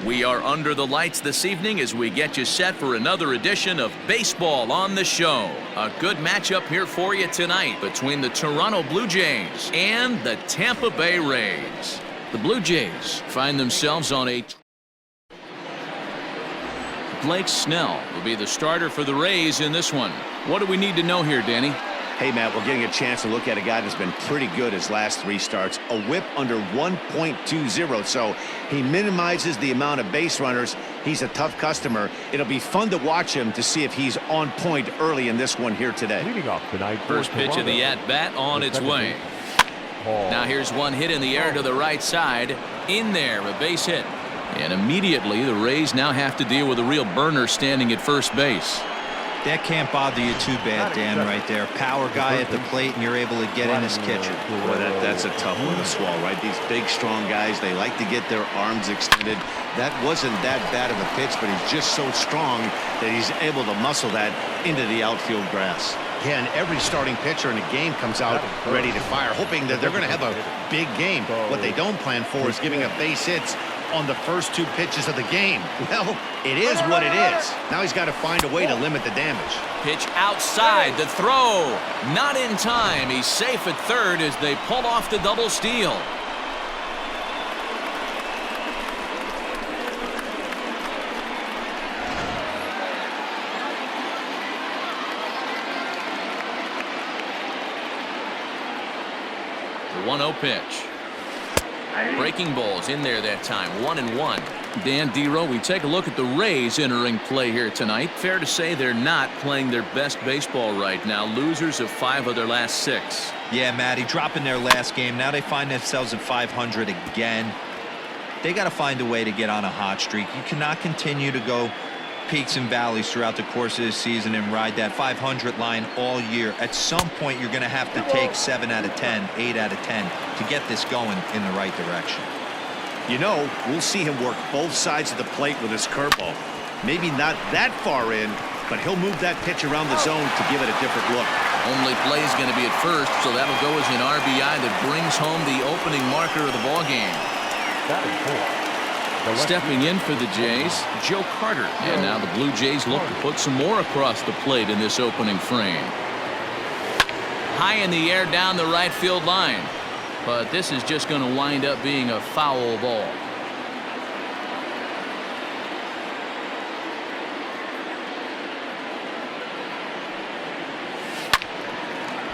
We are under the lights this evening as we get you set for another edition of Baseball on the Show. A good matchup here for you tonight between the Toronto Blue Jays and the Tampa Bay Rays. The Blue Jays find themselves on a... Blake Snell will be the starter for the Rays in this one. What do we need to know here, Danny? Hey, Matt, we're getting a chance to look at a guy that's been pretty good his last 3 starts. A whip under 1.20, so he minimizes the amount of base runners. He's a tough customer. It'll be fun to watch him to see if he's on point early in this one here today. First pitch of the at-bat on its way. Now here's one hit in the air to the right side. In there, a base hit. And immediately the Rays now have to deal with a real burner standing at first base. That can't bother you too bad, Dan, right there. Power guy at the plate, and you're able to get in his kitchen. Boy, that's a tough one to swallow, right? These big, strong guys, they like to get their arms extended. That wasn't that bad of a pitch, but he's just so strong that he's able to muscle that into the outfield grass. Yeah, and every starting pitcher in a game comes out ready to fire, hoping that they're going to have a big game. What they don't plan for is giving up base hits on the first 2 pitches of the game. Well, it is what it is. Now he's got to find a way to limit the damage. Pitch outside, the throw. Not in time. He's safe at third as they pull off the double steal. The 1-0 pitch. Breaking balls in there that time. 1-1. Dan Dero, we take a look at the Rays entering play here tonight. Fair to say they're not playing their best baseball right now. Losers of 5 of their last 6. Yeah, Matty, dropping their last game. Now they find themselves at 500 again. They got to find a way to get on a hot streak. You cannot continue to go peaks and valleys throughout the course of this season and ride that 500 line all year. At some point, you're going to have to take 7 out of 10, 8 out of 10 to get this going in the right direction. You know, we'll see him work both sides of the plate with his curveball. Maybe not that far in, but he'll move that pitch around the zone to give it a different look. Only play is going to be at first, so that'll go as an RBI that brings home the opening marker of the ballgame. Stepping in for the Jays, Joe Carter. And now the Blue Jays look to put some more across the plate in this opening frame. High in the air down the right field line. But this is just going to wind up being a foul ball.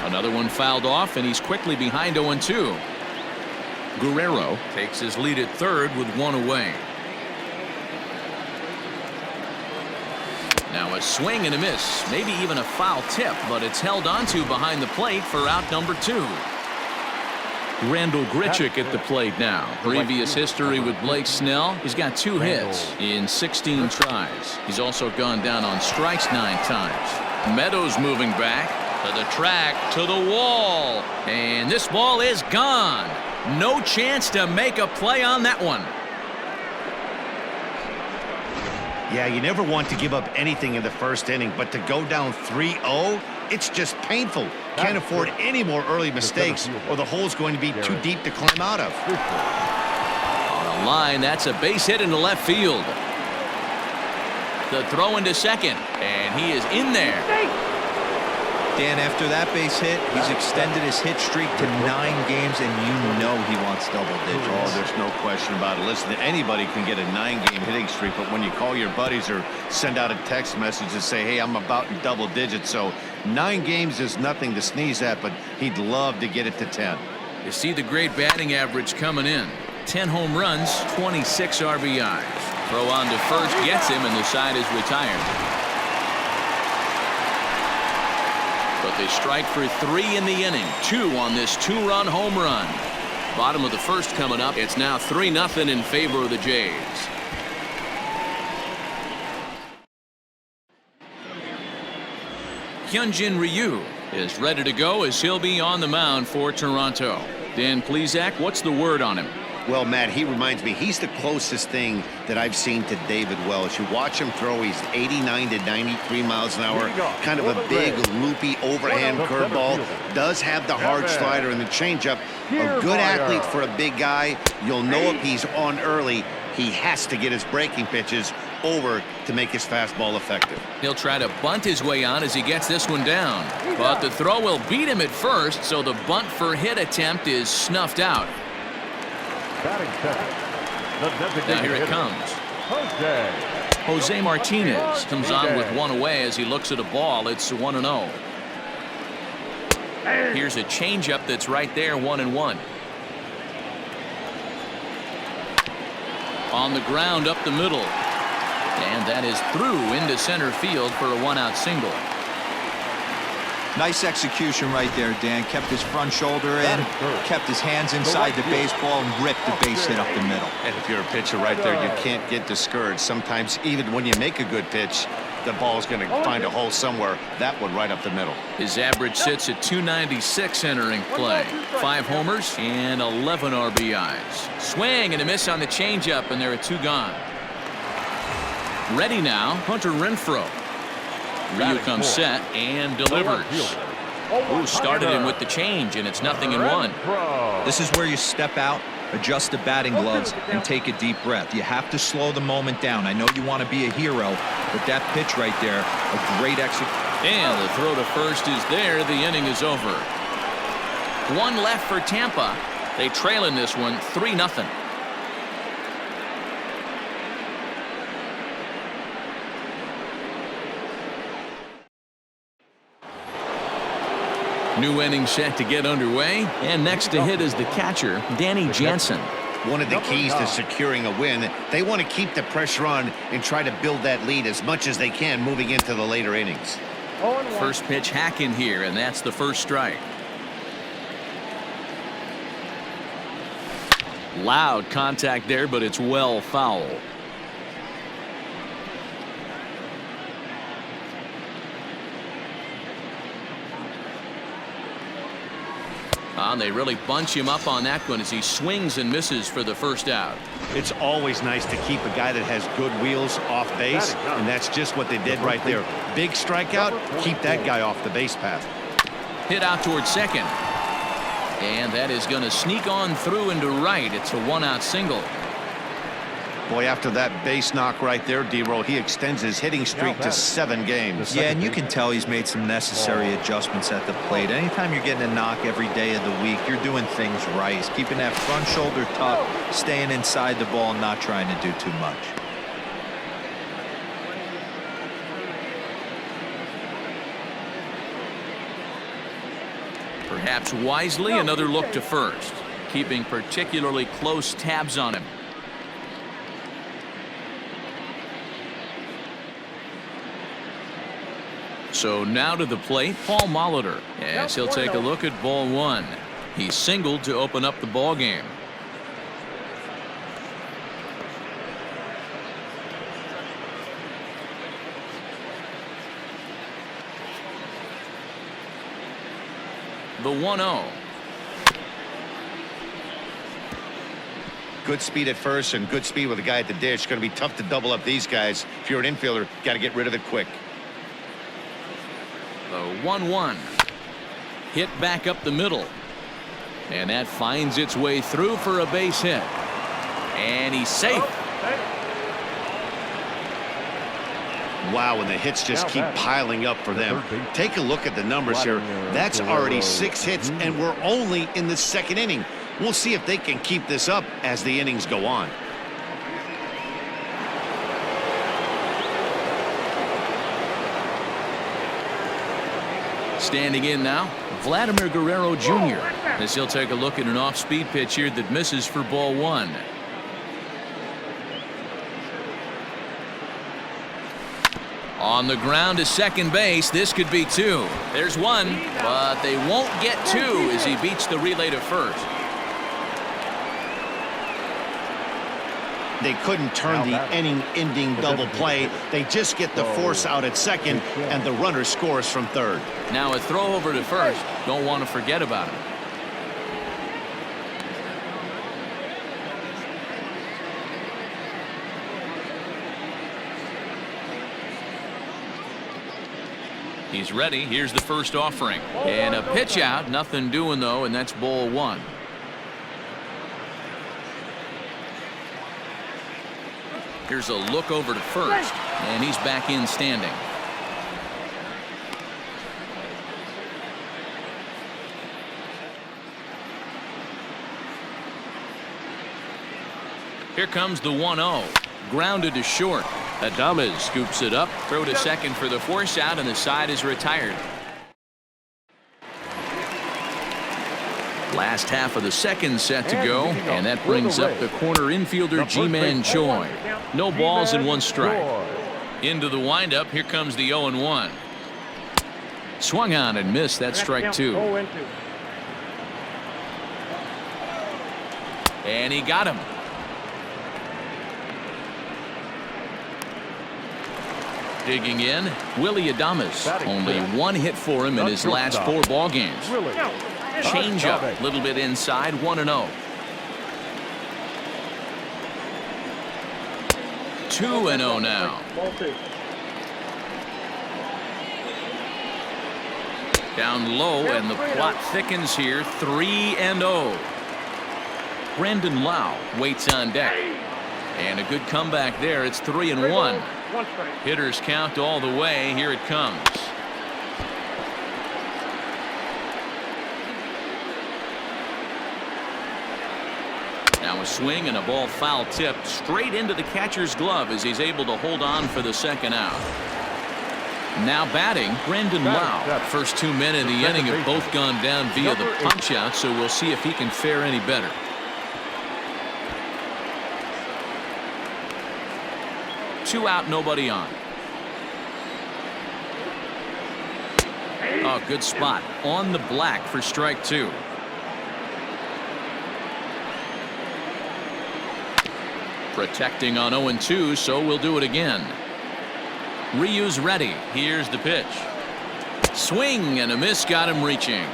Another one fouled off, and he's quickly behind 0-2. Guerrero takes his lead at third with 1 away. Now a swing and a miss, maybe even a foul tip, but it's held onto behind the plate for out number 2. Randall Grichuk at the plate now. Previous history with Blake Snell. He's got 2 hits in 16 tries. He's also gone down on strikes 9 times. Meadows moving back to the track, to the wall, and this ball is gone. No chance to make a play on that one. Yeah, you never want to give up anything in the first inning, but to go down 3-0, it's just painful. Can't afford any more early mistakes, or the hole's going to be too deep to climb out of. On a line, that's a base hit into left field. The throw into second, and he is in there. Dan, after that base hit, he's extended his hit streak to 9 games, and you know he wants double digits. Oh, there's no question about it. Listen, anybody can get a 9-game hitting streak, but when you call your buddies or send out a text message and say, hey, I'm about in double digits, so 9 games is nothing to sneeze at, but he'd love to get it to 10. You see the great batting average coming in. 10 home runs, 26 RBIs. Throw on to first gets him, and the side is retired. But they strike for 3 in the inning. 2 on this 2-run home run. Bottom of the first coming up. It's now 3-0 in favor of the Jays. Hyunjin Ryu is ready to go as he'll be on the mound for Toronto. Dan Plesac, what's the word on him? Well, Matt, he reminds me, he's the closest thing that I've seen to David Wells. You watch him throw, he's 89 to 93 miles an hour, kind of a big, loopy, overhand curveball. Does have the hard slider and the changeup. A good athlete for a big guy. You'll know if he's on early, he has to get his breaking pitches over to make his fastball effective. He'll try to bunt his way on as he gets this one down. But the throw will beat him at first, so the bunt for hit attempt is snuffed out. Now here it comes. Jose Martinez comes on with one away as he looks at a ball. It's 1-0. Here's a changeup that's right there, 1-1. On the ground up the middle. And that is through into center field for a one-out single. Nice execution right there, Dan. Kept his front shoulder in, kept his hands inside the baseball, and ripped the base hit up the middle. And if you're a pitcher right there, you can't get discouraged. Sometimes even when you make a good pitch, the ball's going to find a hole somewhere. That one right up the middle. His average sits at 296 entering play. 5 homers and 11 RBIs. Swing and a miss on the changeup, and there are 2 gone. Ready now, Hunter Renfroe. Ryu comes set and delivers. Ooh, started him with the change, and it's 0-1. This is where you step out, adjust the batting gloves, and take a deep breath. You have to slow the moment down. I know you want to be a hero, but that pitch right there, a great execution. And the throw to first is there. The inning is over. 1 left for Tampa. They trail in this one 3-0. New inning set to get underway, and next to hit is the catcher, Danny Jansen. One of the keys to securing a win, they want to keep the pressure on and try to build that lead as much as they can moving into the later innings. First pitch hack in here, and that's the first strike. Loud contact there, but it's well foul. They really bunch him up on that one as he swings and misses for the first out. It's always nice to keep a guy that has good wheels off base, and that's just what they did right there. Big strikeout, keep that guy off the base path. Hit out towards second. And that is going to sneak on through into right. It's a 1-out single. Boy, after that base knock right there, D-Roll, he extends his hitting streak to 7 games. Yeah, and you can tell he's made some necessary adjustments at the plate. Anytime you're getting a knock every day of the week, you're doing things right. He's keeping that front shoulder tucked, staying inside the ball, and not trying to do too much. Perhaps wisely, another look to first, keeping particularly close tabs on him. So now to the plate, Paul Molitor, as he'll take a look at ball 1. He singled to open up the ball game. The 1-0. Good speed at first and good speed with a guy at the dish. It's going to be tough to double up these guys. If you're an infielder, got to get rid of it quick. The 1-1. Hit back up the middle. And that finds its way through for a base hit. And he's safe. Wow, and the hits just keep piling up for them. Take a look at the numbers here. That's already 6 hits, and we're only in the 2nd inning. We'll see if they can keep this up as the innings go on. Standing in now, Vladimir Guerrero Jr. as he'll take a look at an off-speed pitch here that misses for ball 1. On the ground to second base. This could be 2. There's 1, but they won't get 2 as he beats the relay to first. They couldn't turn the inning-ending double play. They just get the force out at second, and the runner scores from third. Now a throw over to first. Don't want to forget about it. He's ready. Here's the first offering. And a pitch out. Nothing doing, though, and that's ball one. Here's a look over to first, and he's back in standing. Here comes the 1-0. Grounded to short. Adames scoops it up. Throw to second for the force out, and the side is retired. Last half of the second set to go, and that brings up the corner infielder Ji-Man Choi. No balls and one strike. Into the windup. Here comes the 0-1. Swung on and missed. That strike two. And he got him. Digging in, Willie Adames. Only one hit for him in his last 4 ball games. Change up, a little bit inside, 1-0. 2-0 now. Down low, and the plot thickens here. 3-0. Brandon Lau waits on deck. And a good comeback there. It's 3-1. Hitters count all the way. Here it comes. Now a swing and a ball foul tipped straight into the catcher's glove as he's able to hold on for the second out. Now batting, Brandon Lau. First 2 men in the inning have both gone down via the punch out, so we'll see if he can fare any better. Two out, nobody on. Oh, good spot on the black for strike two. Protecting on 0-2, so we'll do it again. Ryu's ready. Here's the pitch. Swing and a miss, got him reaching.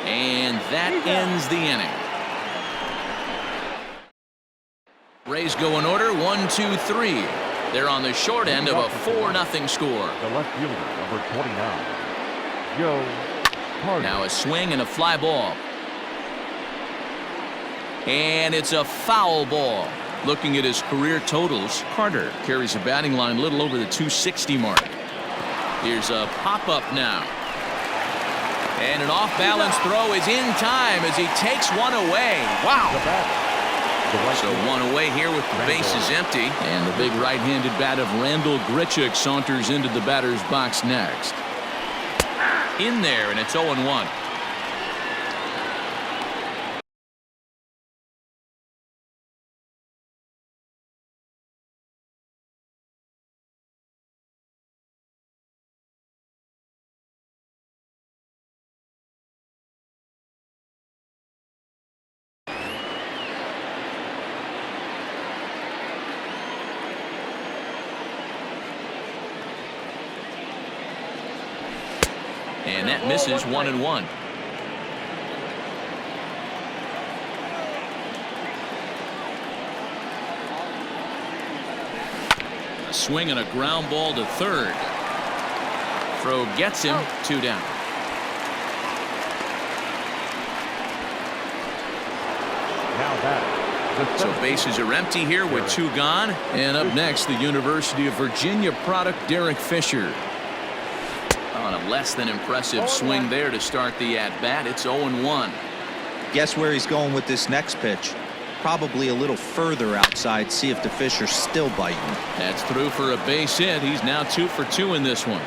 And that ends the inning. Rays go in order, 1, 2, 3. They're on the short end of a 4-0 score. The left fielder, number 29, Joe Carter. Now a swing and a fly ball. And it's a foul ball. Looking at his career totals, Carter carries a batting line a little over the 260 mark. Here's a pop-up now. And an off-balance throw is in time as he takes one away. Wow. So one away here with the bases empty. And the big right-handed bat of Randall Grichuk saunters into the batter's box next. In there, and it's 0-1. And that misses 1-1. A swing and a ground ball to third. Throw gets him, 2 down. Now batting. So bases are empty here with 2 gone. And up next, the University of Virginia product, Derek Fisher. On a less than impressive swing there to start the at-bat. It's 0-1. Guess where he's going with this next pitch? Probably a little further outside. See if the Fisher's still biting. That's through for a base hit. He's now 2 for 2 in this one.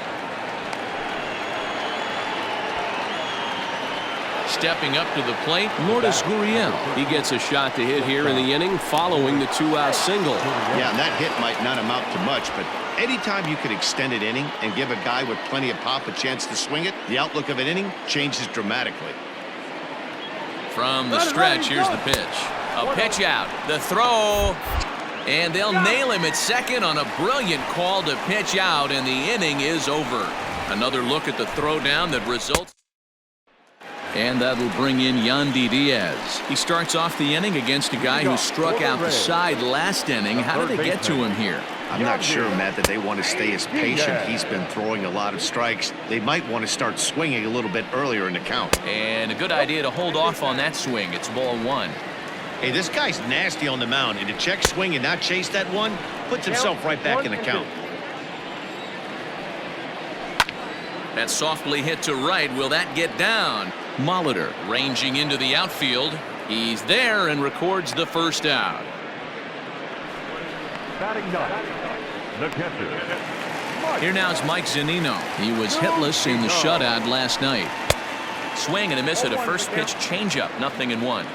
Stepping up to the plate, Lourdes Gurriel. He gets a shot to hit here in the inning following the 2-out single. Yeah, and that hit might not amount to much, but anytime you can extend an inning and give a guy with plenty of pop a chance to swing it, the outlook of an inning changes dramatically. From the stretch, here's the pitch. A pitch out, the throw, and they'll nail him at second on a brilliant call to pitch out, and the inning is over. Another look at the throw down that results. And that'll bring in Yandy Diaz. He starts off the inning against a guy who struck out the side last inning. How did they get to him here? I'm not sure, Matt, that they want to stay as patient. He's been throwing a lot of strikes. They might want to start swinging a little bit earlier in the count. And a good idea to hold off on that swing. It's ball one. Hey, this guy's nasty on the mound, and to check swing and not chase that one puts himself right back in the count. That's softly hit to right. Will that get down? Molitor ranging into the outfield. He's there and records the first out. Batting ninth, the catcher. Here now is Mike Zunino. He was hitless in the shutout last night. Swing and a miss at a first pitch changeup. 0-1.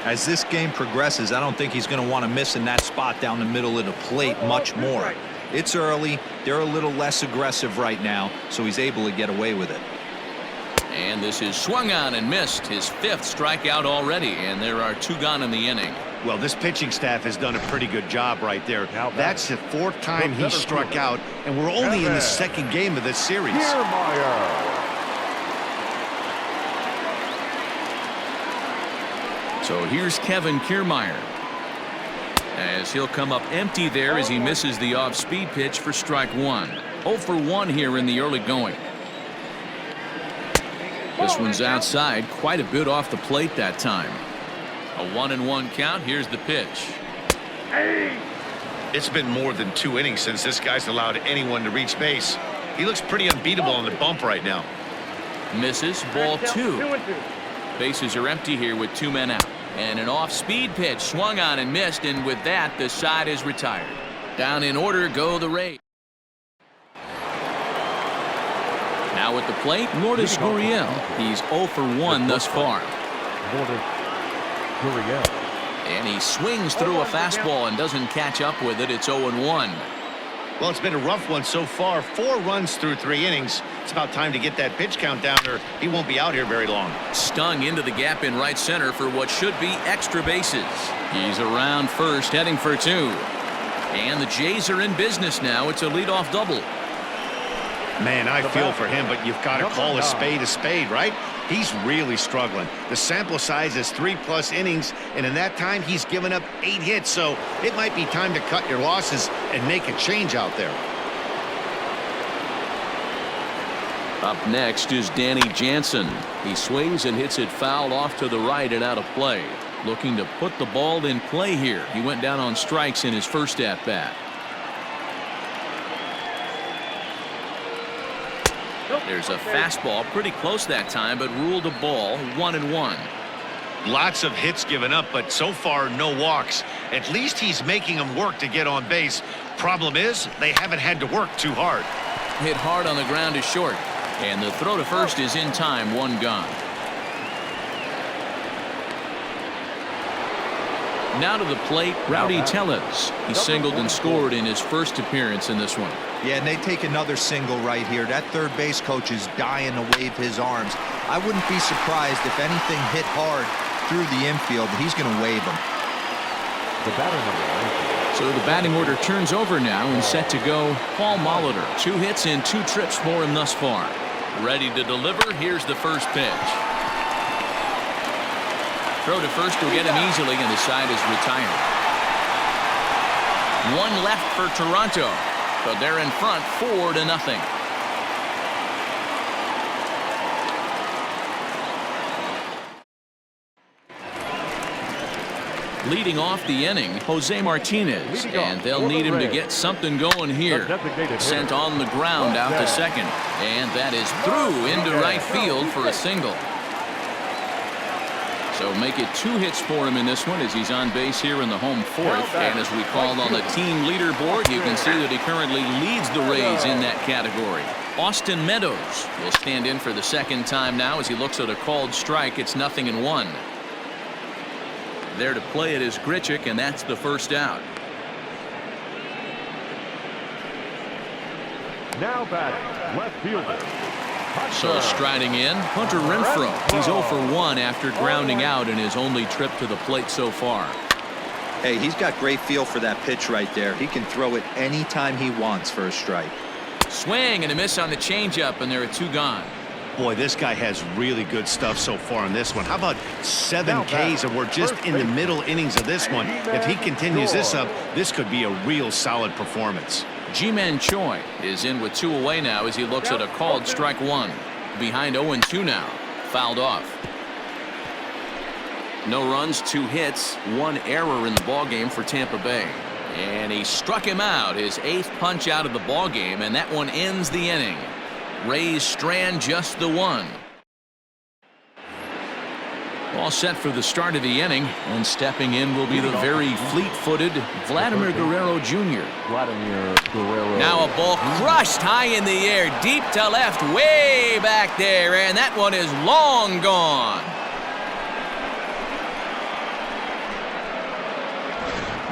As this game progresses, I don't think he's going to want to miss in that spot down the middle of the plate much more. It's early. They're a little less aggressive right now, so he's able to get away with it. And this is swung on and missed. His 5th strikeout already, and there are 2 gone in the inning. Well, this pitching staff has done a pretty good job right there. That's the 4th time he struck out, and we're only in the 2nd game of this series. So here's Kevin Kiermaier, as he'll come up empty there as he misses the off-speed pitch for strike 1. 0 for 1 here in the early going. This one's outside, quite a bit off the plate that time. A 1-1 count. Here's the pitch. It's been more than 2 innings since this guy's allowed anyone to reach base. He looks pretty unbeatable on the bump right now. Misses. Ball 2. Bases are empty here with 2 men out. And an off-speed pitch swung on and missed, and with that the side is retired. Down in order go the Rays. Now at the plate, Lourdes Gurriel. He's 0 for 1 thus far. And he swings through a fastball and doesn't catch up with it. It's 0-1. Well, it's been a rough one so far. 4 runs through 3 innings. It's about time to get that pitch count down, or he won't be out here very long. Stung into the gap in right center for what should be extra bases. He's around first, heading for 2. And the Jays are in business now. It's a leadoff double. Man, I feel for him, but you've got to call a spade, right? He's really struggling. The sample size is 3+ innings, and in that time he's given up 8 hits, so it might be time to cut your losses and make a change out there. Up next is Danny Jansen. He swings and hits it foul off to the right and out of play. Looking to put the ball in play here. He went down on strikes in his first at-bat. There's a fastball pretty close that time, but ruled a ball. 1-1. Lots of hits given up, but so far no walks. At least he's making them work to get on base. Problem is, they haven't had to work too hard. Hit hard on the ground is short, and the throw to first is in time. 1 gone. Now to the plate, Rowdy Tellez. He singled and scored in his first appearance in this one. Yeah, and they take another single right here. That third base coach is dying to wave his arms. I wouldn't be surprised if anything hit hard through the infield. He's going to wave them. So the batting order turns over now and set to go. Paul Molitor. 2 hits and 2 trips for him thus far. Ready to deliver. Here's the first pitch. Throw to first will get him easily, and the side is retired. 1 left for Toronto, but they're in front 4-0. Leading off the inning, Jose Martinez, and they'll need him to get something going here. Sent on the ground out to second, and that is through into right field for a single. So make it 2 hits for him in this one as he's on base here in the home 4th. And as we called on the team leaderboard, you can see that he currently leads the Rays in that category. Austin Meadows will stand in for the 2nd time now as he looks at a called strike. It's 0-1. There to play it is Grichuk, and that's the first out. Now batting, left fielder. So striding in, Hunter Renfroe. He's 0 for 1 after grounding out in his only trip to the plate so far. Hey, he's got great feel for that pitch right there. He can throw it anytime he wants for a strike. Swing and a miss on the changeup, and there are 2 gone. Boy, this guy has really good stuff so far in this one. How about 7 Ks, and we're just in the middle innings of this one. If he continues this up, this could be a real solid performance. Ji-Man Choi is in with 2 away now as he looks at a called strike 1. Behind 0-2 now. Fouled off. No runs, 2 hits, 1 error in the ballgame for Tampa Bay. And he struck him out, his 8th punch out of the ballgame, and that one ends the inning. Rays strand just the 1. All set for the start of the inning, and stepping in will be the very fleet-footed Vladimir Guerrero Jr. Now a ball crushed high in the air, deep to left, way back there, and that one is long gone.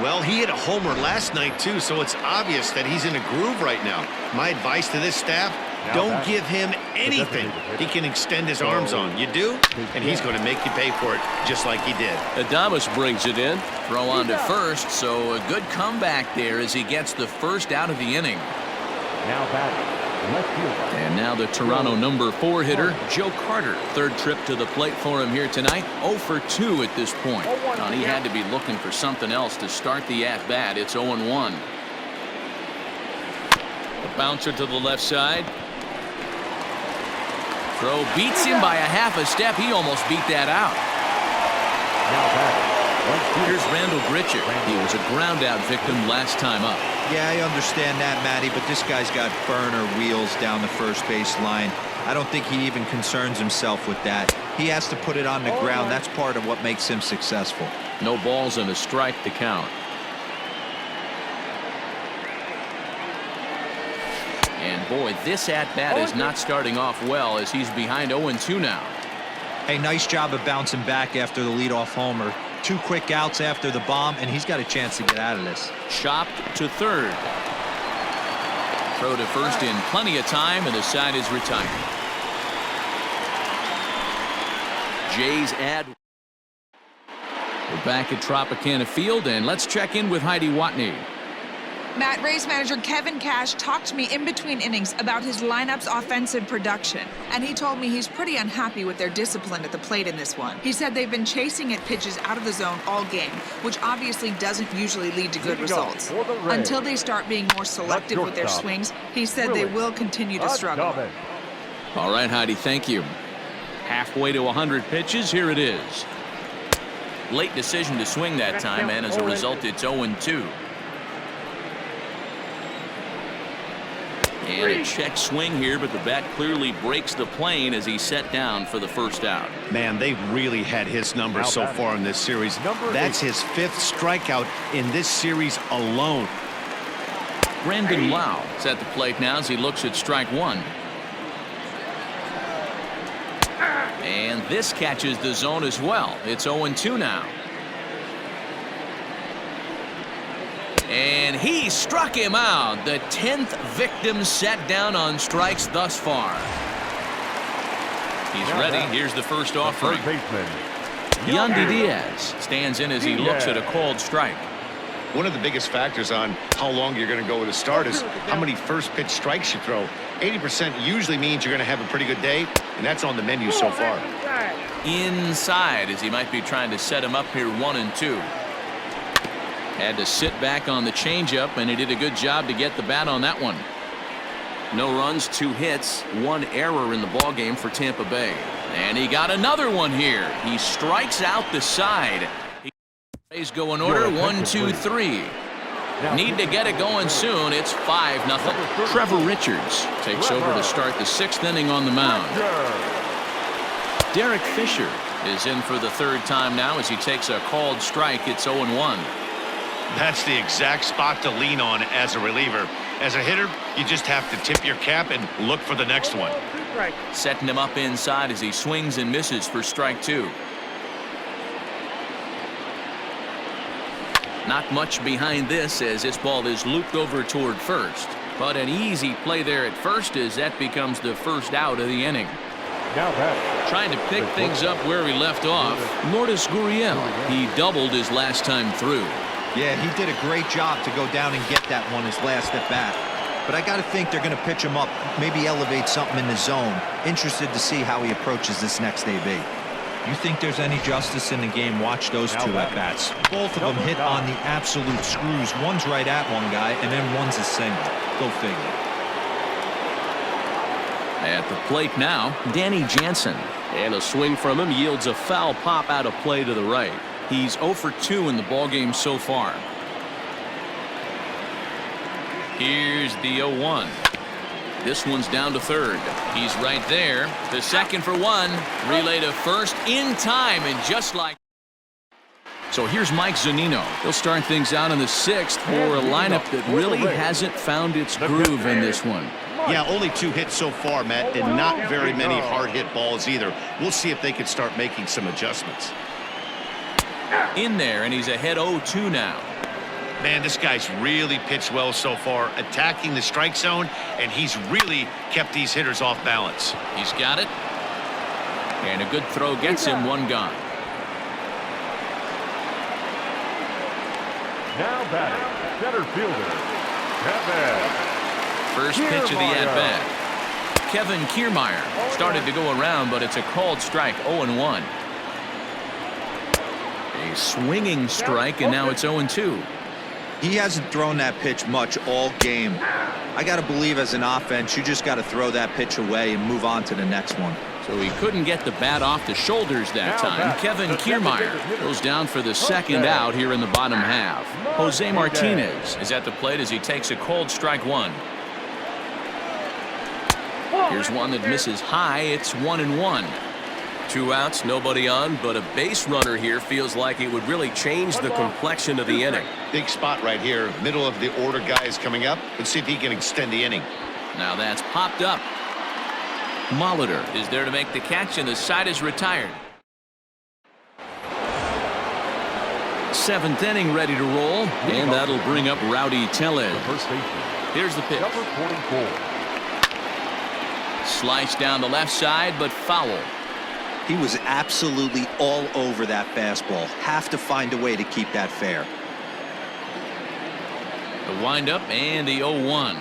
Well, he hit a homer last night, too, so it's obvious that he's in a groove right now. My advice to this staff, don't give him anything he can extend his arms on. You do, and he's going to make you pay for it just like he did. Adames brings it in. Throw on to first, so a good comeback there as he gets the first out of the inning. Now batting, left fielder. And now the Toronto number 4 hitter, Joe Carter. Third trip to the plate for him here tonight. 0 for 2 at this point. He had to be looking for something else to start the at-bat. It's 0-1. A bouncer to the left side. Throw beats him by a half a step. He almost beat that out. Now batting, Here's Randall Grichuk. He was a ground-out victim last time up. Yeah, I understand that, Matty, but this guy's got burner wheels down the first base line. I don't think he even concerns himself with that. He has to put it on the ground. That's part of what makes him successful. No balls and a strike to count. And boy, this at-bat is not starting off well as he's behind 0-2 now. Hey, nice job of bouncing back after the leadoff homer. 2 quick outs after the bomb, and he's got a chance to get out of this. Chopped to third. Throw to first in plenty of time, and the side is retired. Jays add. We're back at Tropicana Field, and let's check in with Heidi Watney. Matt, Rays manager Kevin Cash talked to me in between innings about his lineup's offensive production, and he told me he's pretty unhappy with their discipline at the plate in this one. He said they've been chasing at pitches out of the zone all game, which obviously doesn't usually lead to good results. Until they start being more selective with their swings, he said they will continue to struggle. All right, Heidi, thank you. Halfway to 100 pitches, here it is. Late decision to swing that time, and as a result, it's 0-2. And a check swing here, but the bat clearly breaks the plane as he's set down for the first out. Man, they've really had his number so far in this series. That's his 5th strikeout in this series alone. Brandon Lau is at the plate now as he looks at strike 1. And this catches the zone as well. It's 0-2 now. And he struck him out. The 10th victim set down on strikes thus far. He's ready. Here's the first offering. Yandy Diaz stands in as he looks at a called strike. One of the biggest factors on how long you're going to go with a start is how many first pitch strikes you throw. 80% usually means you're going to have a pretty good day, and that's on the menu so far. Inside as he might be trying to set him up here 1-2. Had to sit back on the changeup, and he did a good job to get the bat on that one. No runs, 2 hits, 1 error in the ballgame for Tampa Bay. And he got another one here. He strikes out the side. He's go in order, 1, 2, 3. Need to get it going soon. It's 5-0. Trevor Richards takes over to start the 6th inning on the mound. Derek Fisher is in for the 3rd time now as he takes a called strike. It's 0-1. That's the exact spot to lean on as a reliever. As a hitter, you just have to tip your cap and look for the next one. Setting him up inside as he swings and misses for strike 2. Not much behind this as this ball is looped over toward first. But an easy play there at first as that becomes the first out of the inning. Trying to pick things up where he left off, Lourdes Gurriel. He doubled his last time through. Yeah, he did a great job to go down and get that one his last at bat. but I got to think they're going to pitch him up, maybe elevate something in the zone. Interested to see how he approaches this next AB. You think there's any justice in the game? Watch those two at-bats. Both of them hit on the absolute screws. One's right at one guy, and then one's a single. Go figure. At the plate now, Danny Jansen. And a swing from him yields a foul pop out of play to the right. He's 0 for 2 in the ballgame so far. Here's the 0-1. This one's down to third. He's right there. The second for one. Relay to first in time, and just like. So here's Mike Zunino. He'll start things out in the 6th for a lineup that really hasn't found its groove in this one. Yeah, only 2 hits so far, Matt, and not very many hard hit balls either. We'll see if they can start making some adjustments. In there, and he's ahead 0-2 now. Man, this guy's really pitched well so far, attacking the strike zone, and he's really kept these hitters off balance. He's got it. And a good throw gets him one gone. Now batting, center fielder, Kevin. First pitch of the at-bat. Kevin Kiermaier started to go around, but it's a called strike, 0-1. A swinging strike, and now it's 0-2. He hasn't thrown that pitch much all game. I got to believe as an offense, you just got to throw that pitch away and move on to the next one. So he couldn't get the bat off the shoulders that time. Kevin Kiermaier goes down for the second out here in the bottom half. Jose Martinez is at the plate as he takes a cold strike one. Here's one that misses high. It's 1-1. 2 outs, nobody on, but a base runner here feels like it would really change the complexion of the inning. Big spot right here. Middle of the order guy is coming up. Let's see if he can extend the inning. Now that's popped up. Molitor is there to make the catch, and the side is retired. 7th inning ready to roll, and that'll bring up Rowdy Tellez. Here's the pitch. Number 44. Sliced down the left side, but foul. He was absolutely all over that fastball. Have to find a way to keep that fair. The windup and the 0-1.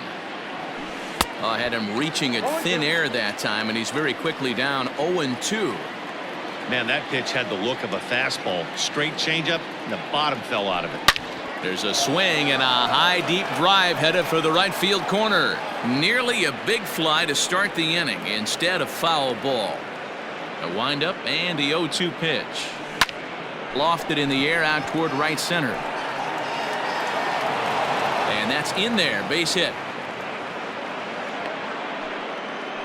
I had him reaching at thin air that time, and he's very quickly down 0-2. Man, that pitch had the look of a fastball. Straight changeup, and the bottom fell out of it. There's a swing and a high deep drive headed for the right field corner. Nearly a big fly to start the inning. Instead, a foul ball. A windup and the 0-2 pitch. Lofted in the air out toward right center. And that's in there. Base hit.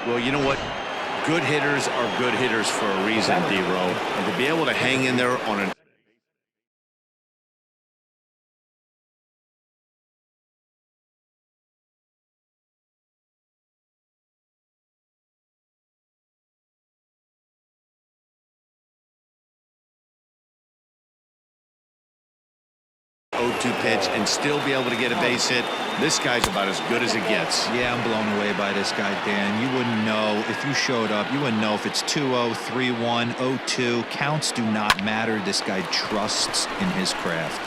Well, you know what? Good hitters are good hitters for a reason, D-Row. And to be able to hang in there on an 0-2 pitch and still be able to get a base hit, this guy's about as good as it gets. Yeah, I'm blown away by this guy, Dan. You wouldn't know if you showed up. You wouldn't know if it's 2-0, 3-1, 0-2. Counts do not matter. This guy trusts in his craft.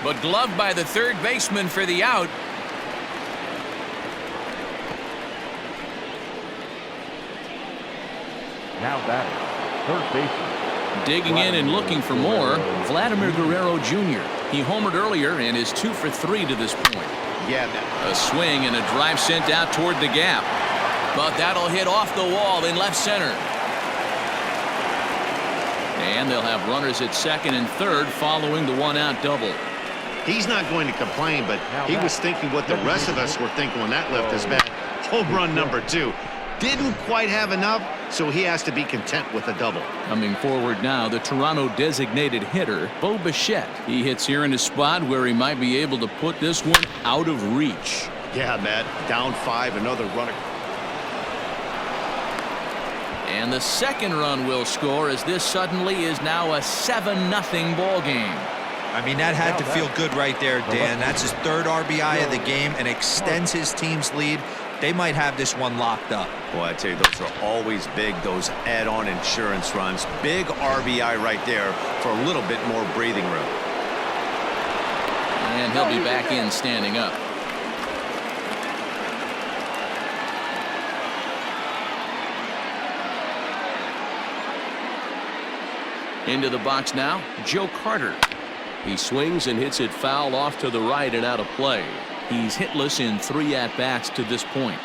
But gloved by the third baseman for the out. Now batting, third baseman. Digging in and looking for more, Vladimir Guerrero Jr. He homered earlier and is 2 for 3 to this point. Yeah, A swing and a drive sent out toward the gap. But that'll hit off the wall in left center. And they'll have runners at second and third following the one-out double. he's not going to complain, but he was thinking what the rest of us were thinking when that left his bat. Home run number 2. Didn't quite have enough, so he has to be content with a double. Coming forward now, the Toronto designated hitter, Bo Bichette. He hits here in a spot where he might be able to put this one out of reach. Yeah, Matt, down 5, another runner. And the second run will score as this suddenly is now a 7-0 ball game. I mean, that had to feel good right there, Dan. That's his third RBI of the game and extends his team's lead. They might have this one locked up. Boy, I tell you, those are always big, those add-on insurance runs. Big RBI right there for a little bit more breathing room. And he'll be back in standing up. Into the box now, Joe Carter. He swings and hits it foul off to the right and out of play. He's hitless in 3 at-bats to this point.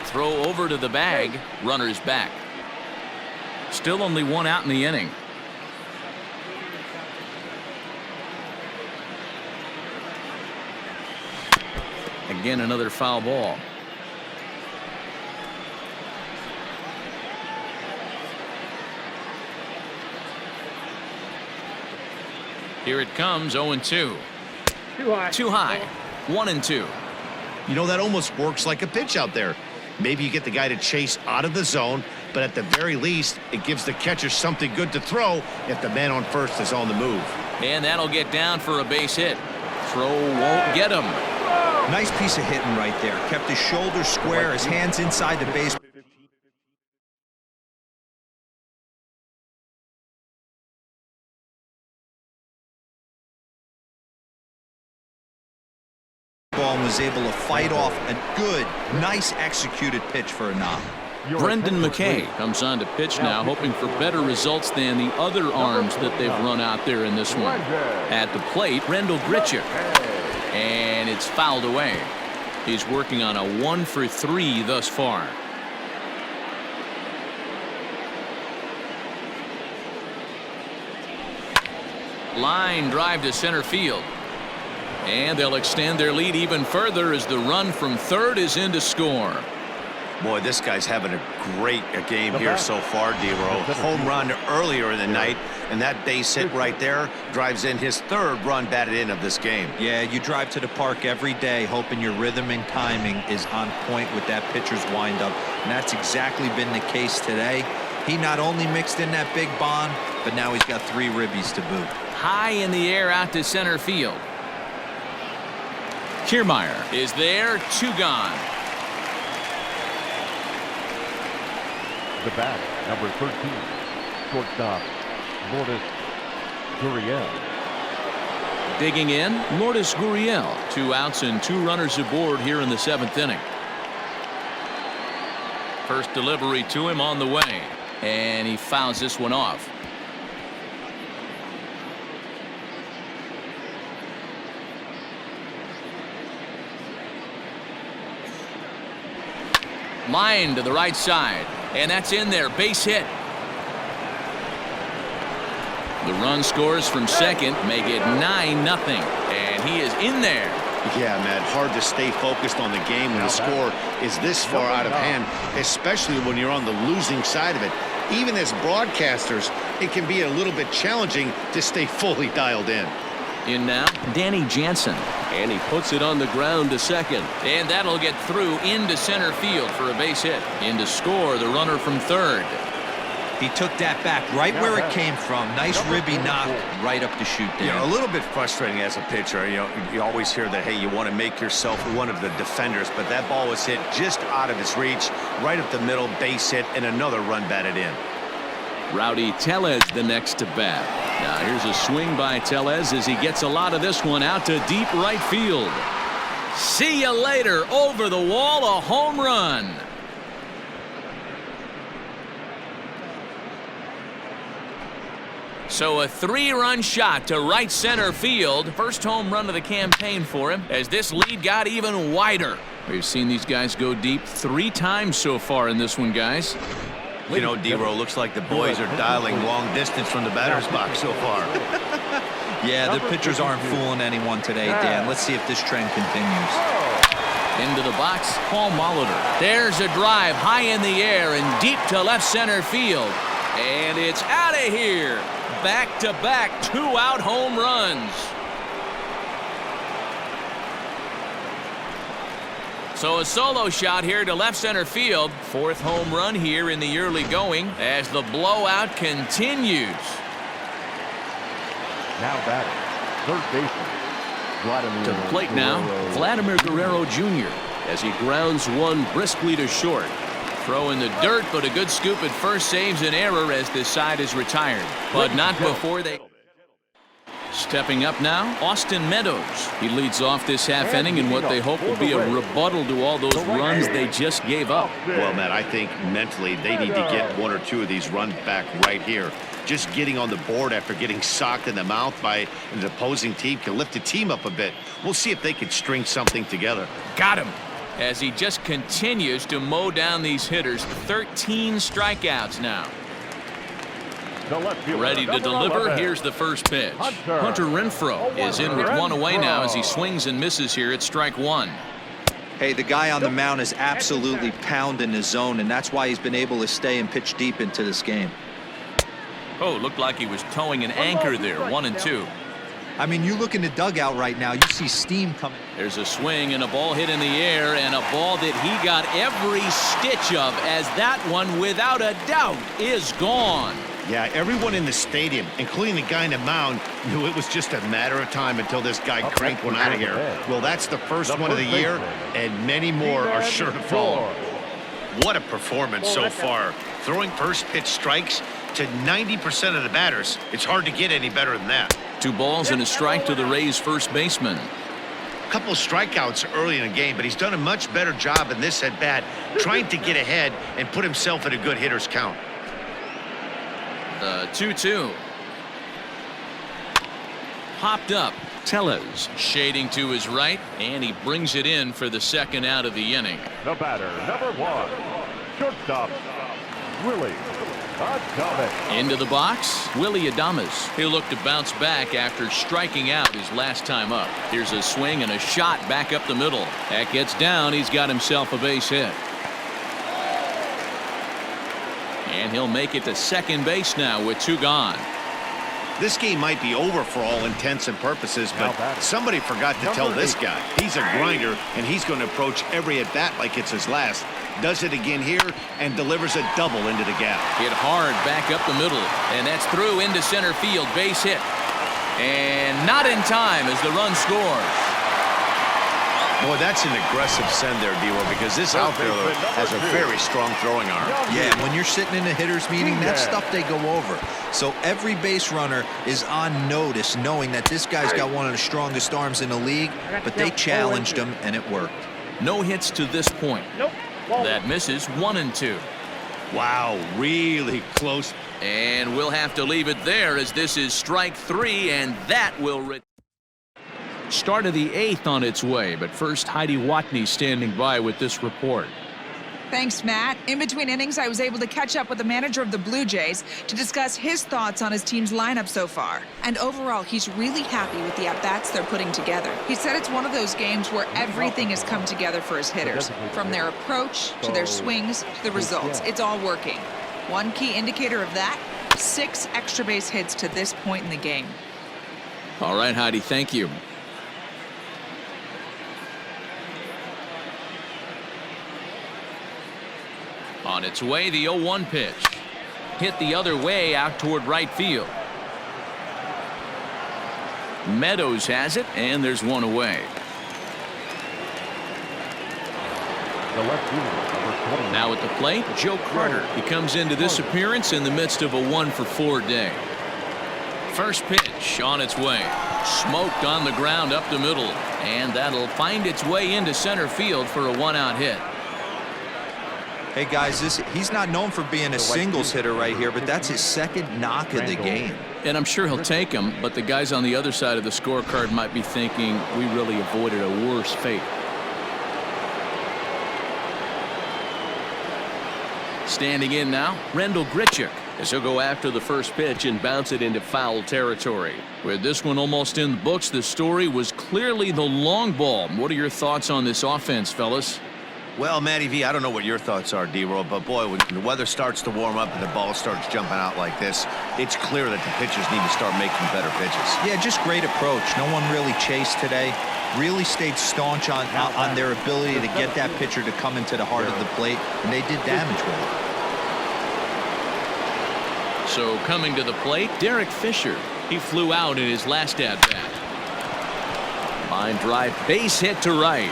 Throw over to the bag. Runner's back. Still only 1 out in the inning. Again, another foul ball. Here it comes, 0-2. Too high. 1-2. You know, that almost works like a pitch out there. Maybe you get the guy to chase out of the zone, but at the very least, it gives the catcher something good to throw if the man on first is on the move. And that'll get down for a base hit. Throw won't get him. Nice piece of hitting right there. Kept his shoulders square, his hands inside the base. And was able to fight off a good, nice executed pitch for a knock. Brendan McKay comes on to pitch now, hoping for better results than the other arms that they've run out there in this one. At the plate, Rendell Grichuk. And it's fouled away. He's working on a 1-for-3 thus far. Line drive to center field. And they'll extend their lead even further as the run from third is in to score. Boy, this guy's having a great game here so far, D-Row. Home run earlier in the night, and that base hit right there drives in his 3rd run batted in of this game. Yeah, you drive to the park every day hoping your rhythm and timing is on point with that pitcher's windup, and that's exactly been the case today. He not only mixed in that big bomb, but now he's got 3 ribbies to boot. High in the air out to center field. Kiermaier is there, 2 gone. The bat, number 13, shortstop, Lourdes Gurriel. Digging in, Lourdes Gurriel. 2 outs and 2 runners aboard here in the 7th inning. First delivery to him on the way, and he fouls this one off. Line to the right side, and that's in there. Base hit. The run scores from second, make it 9-0, and he is in there. Yeah, Matt, hard to stay focused on the game when the score is this far out of hand, especially when you're on the losing side of it. Even as broadcasters, it can be a little bit challenging to stay fully dialed in. In now, Danny Jansen. And he puts it on the ground to second. And that'll get through into center field for a base hit. In to score the runner from third. He took that back right where it came from. Nice ribby knock right up the chute there. You know, a little bit frustrating as a pitcher. You know, you always hear that, hey, you want to make yourself one of the defenders, but that ball was hit just out of his reach, right up the middle, base hit, and another run batted in. Rowdy Tellez the next to bat. Now here's a swing by Tellez as he gets a lot of this one out to deep right field. See you later. Over the wall, a home run. So a 3-run shot to right center field. First home run of the campaign for him as this lead got even wider. We've seen these guys go deep 3 times so far in this one, guys. You know, D-Row, looks like the boys are dialing long distance from the batter's box so far. Yeah, the pitchers aren't fooling anyone today, Dan. Let's see if this trend continues. Into the box, Paul Molitor. There's a drive high in the air and deep to left center field. And it's out of here. Back-to-back 2-out home runs. So a solo shot here to left center field. 4th home run here in the early going as the blowout continues. Now batting, third baseman, Vladimir To the plate now, Vladimir Guerrero Jr. as he grounds one briskly to short. Throw in the dirt, but a good scoop at first saves an error as this side is retired. But not before they... Stepping up now, Austin Meadows. He leads off this half inning in what they hope will be a rebuttal to all those runs they just gave up. Well, Matt, I think mentally they need to get one or two of these runs back right here. Just getting on the board after getting socked in the mouth by an opposing team can lift the team up a bit. We'll see if they can string something together. Got him. As he just continues to mow down these hitters. 13 strikeouts now. Ready to deliver. Here's the first pitch. Hunter Renfroe is in with one away now as he swings and misses here at strike one. Hey, the guy on the mound is absolutely pounding his zone, and that's why he's been able to stay and pitch deep into this game. Oh, looked like he was towing an anchor there. 1-2. I mean, you look in the dugout right now, you see steam coming. There's a swing and a ball hit in the air, and a ball that he got every stitch of, as that one, without a doubt, is gone. Yeah, everyone in the stadium, including the guy in the mound, knew it was just a matter of time until this guy cranked one out of here. Well, that's the first one of the year, and many more are sure to follow. What a performance so far. Throwing first pitch strikes to 90% of the batters. It's hard to get any better than that. 2 balls and a strike to the Rays first baseman. A couple of strikeouts early in the game, but he's done a much better job in this at bat, trying to get ahead and put himself in a good hitter's count. The 2-2. Hopped up. Tellez shading to his right, and he brings it in for the second out of the inning. The batter, number 1, shortstop, Willie Adames. Into the box, Willie Adames. He'll look to bounce back after striking out his last time up. Here's a swing and a shot back up the middle. That gets down. He's got himself a base hit. And he'll make it to second base now with 2 gone. This game might be over for all intents and purposes, but somebody forgot to tell this guy. He's a grinder, and he's going to approach every at-bat like it's his last. Does it again here and delivers a double into the gap. Hit hard back up the middle, and that's through into center field. Base hit. And not in time as the run scores. Boy, that's an aggressive send there, D-Roll, because this outfielder has a very strong throwing arm. Yeah, when you're sitting in a hitter's meeting, that's stuff they go over. So every base runner is on notice, knowing that this guy's got one of the strongest arms in the league, but they challenged him, and it worked. No hits to this point. That misses. 1-2. Wow, really close. And we'll have to leave it there as this is strike 3, and that will start of the 8th on its way. But first, Heidi Watney standing by with this report. Thanks, Matt. In between innings, I was able to catch up with the manager of the Blue Jays to discuss his thoughts on his team's lineup so far. And overall, he's really happy with the at-bats they're putting together. He said it's one of those games where everything has come together for his hitters, from their approach to their swings to the results. It's all working. One key indicator of that, 6 extra base hits to this point in the game. All right, Heidi, thank you. On its way, the 0-1 pitch. Hit the other way out toward right field. Meadows has it, and there's one away. The left fielder, number 20. Now at the plate, Joe Carter. He comes into this appearance in the midst of a 1-for-4 day. First pitch on its way. Smoked on the ground up the middle, and that'll find its way into center field for a 1-out hit. Hey, guys, he's not known for being a singles hitter right here, but that's his second knock of the game. And I'm sure he'll take him, but the guys on the other side of the scorecard might be thinking we really avoided a worse fate. Standing in now, Rendell Grichuk, as he'll go after the first pitch and bounce it into foul territory. With this one almost in the books, the story was clearly the long ball. What are your thoughts on this offense, fellas? Well, Matty V, I don't know what your thoughts are, D-Roll, but boy, when the weather starts to warm up and the ball starts jumping out like this, it's clear that the pitchers need to start making better pitches. Yeah, just great approach. No one really chased today. Really stayed staunch on their ability to get that pitcher to come into the heart of the plate, and they did damage with it. So coming to the plate, Derek Fisher. He flew out in his last at-bat. Line drive, base hit to right.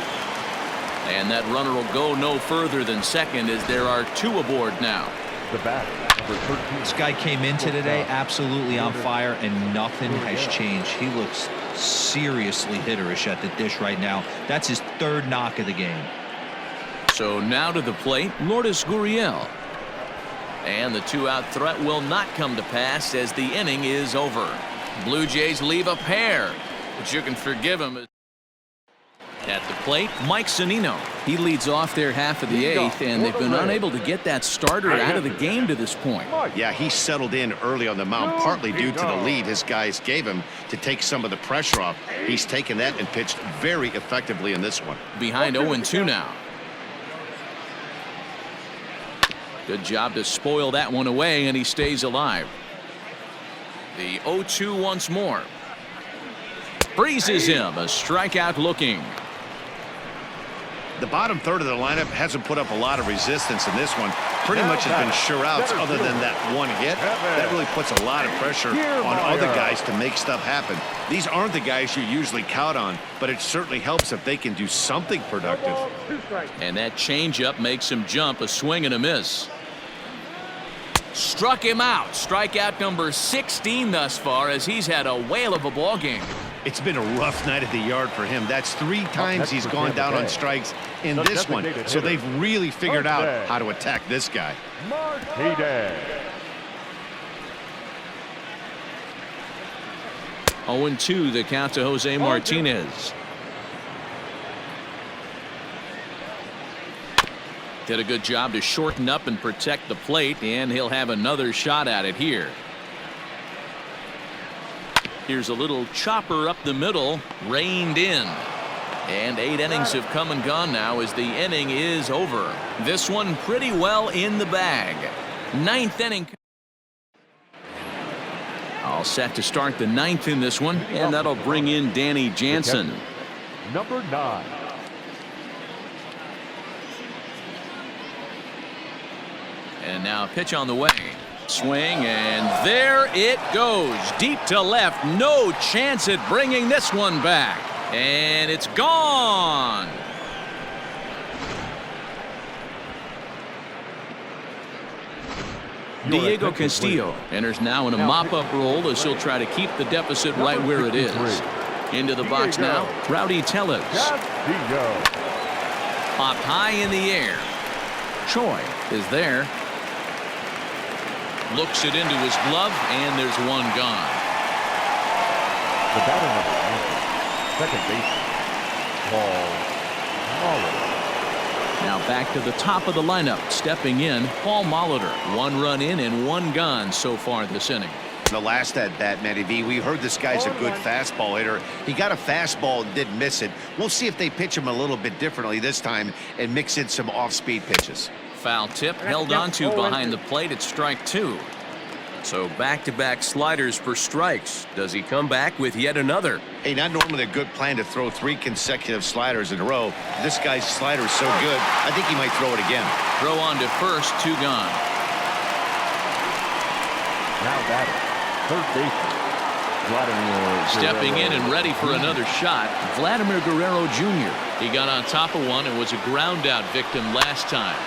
And that runner will go no further than second as there are 2 aboard now. The batter, number 13. This guy came into today absolutely on fire, and nothing has changed. He looks seriously hitterish at the dish right now. That's his third knock of the game. So now to the plate, Lourdes Gurriel. And the two-out threat will not come to pass as the inning is over. Blue Jays leave a pair, but you can forgive him. At the plate, Mike Zunino. He leads off their half of the eighth, and they've been unable to get that starter out of the game to this point. Yeah, he settled in early on the mound, partly due to the lead his guys gave him to take some of the pressure off. He's taken that and pitched very effectively in this one. Behind 0-2 now. Good job to spoil that one away, and he stays alive. The 0-2 once more. Freezes him, a strikeout looking. The bottom third of the lineup hasn't put up a lot of resistance in this one. Pretty much has been sure outs other than that one hit. That really puts a lot of pressure on other guys to make stuff happen. These aren't the guys you usually count on, but it certainly helps if they can do something productive. And that changeup makes him jump, a swing and a miss. Struck him out. Strikeout number 16 thus far, as he's had a whale of a ball game. It's been a rough night at the yard for him. That's 3 times he's gone down on strikes in this one. So they've really figured out how to attack this guy. Martinez. 0-2 the count to Jose Martinez. Did a good job to shorten up and protect the plate, and he'll have another shot at it here. Here's a little chopper up the middle, reined in. And 8 innings have come and gone now as the inning is over. This one pretty well in the bag. 9th inning. All set to start the 9th in this one, and that'll bring in Danny Jansen. Number 9. And now a pitch on the way. Swing, and there it goes. Deep to left. No chance at bringing this one back. And it's gone. Diego Castillo enters now in a mop-up role as he'll try to keep the deficit right where it is. Into the box now, Rowdy Tellez. Popped high in the air. Choi is there. Looks it into his glove, and there's one gone. The batter number 90, second baseman, Paul Molitor. Now back to the top of the lineup, stepping in, Paul Molitor. 1 run in and 1 gone so far this inning. The last at bat, Matty V, we heard this guy's a good fastball hitter. He got a fastball and didn't miss it. We'll see if they pitch him a little bit differently this time and mix in some off-speed pitches. Foul tip held on to behind the plate at strike 2. So back-to-back sliders for strikes. Does he come back with yet another? Hey, not normally a good plan to throw 3 consecutive sliders in a row. This guy's slider is so good, I think he might throw it again. Throw on to first, 2 gone. Now batter, third baseman, Vladimir Stepping in and ready for another shot, Vladimir Guerrero Jr. He got on top of one and was a ground-out victim last time.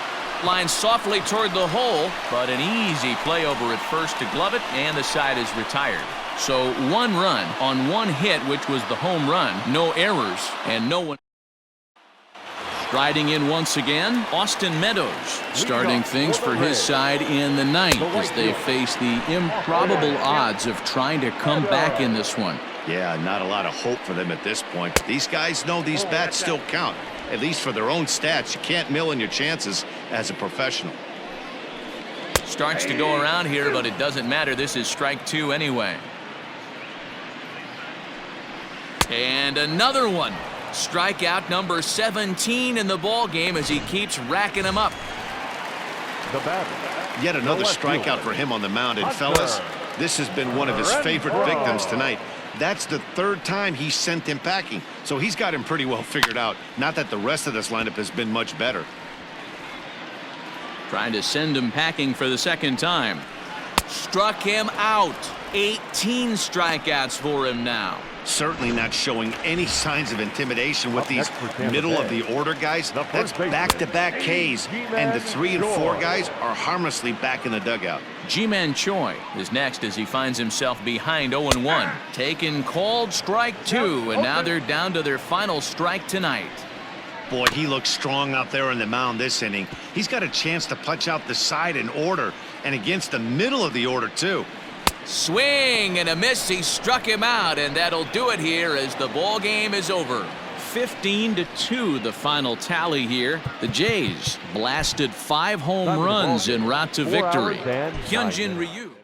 Line softly toward the hole, but an easy play over at first to glove it, and the side is retired. So 1 run on 1 hit, which was the home run. No errors, and no one. Riding in once again, Austin Meadows, starting things for his side in the 9th as they face the improbable odds of trying to come back in this one. Yeah, not a lot of hope for them at this point. These guys know these bats still count, at least for their own stats. You can't mill in your chances as a professional. Starts to go around here, but it doesn't matter. This is strike 2 anyway. And another one. Strikeout number 17 in the ball game as he keeps racking them up. The batter. Yet another strikeout for him on the mound. And fellas, this has been one of his favorite victims tonight. That's the 3rd time he sent him packing. So he's got him pretty well figured out. Not that the rest of this lineup has been much better. Trying to send him packing for the 2nd time. struck him out. 18 strikeouts for him now. Certainly not showing any signs of intimidation with these middle-of-the-order guys. That's back-to-back Ks, and the 3 and 4 guys are harmlessly back in the dugout. Ji-Man Choi is next as he finds himself behind 0-1. Taken called strike 2, and now they're down to their final strike tonight. Boy, he looks strong out there on the mound this inning. He's got a chance to punch out the side in order, and against the middle of the order, too. Swing and a miss. He struck him out, and that'll do it here as the ball game is over. 15-2 the final tally here. The Jays blasted 5 home runs en route to victory. Hyunjin Ryu.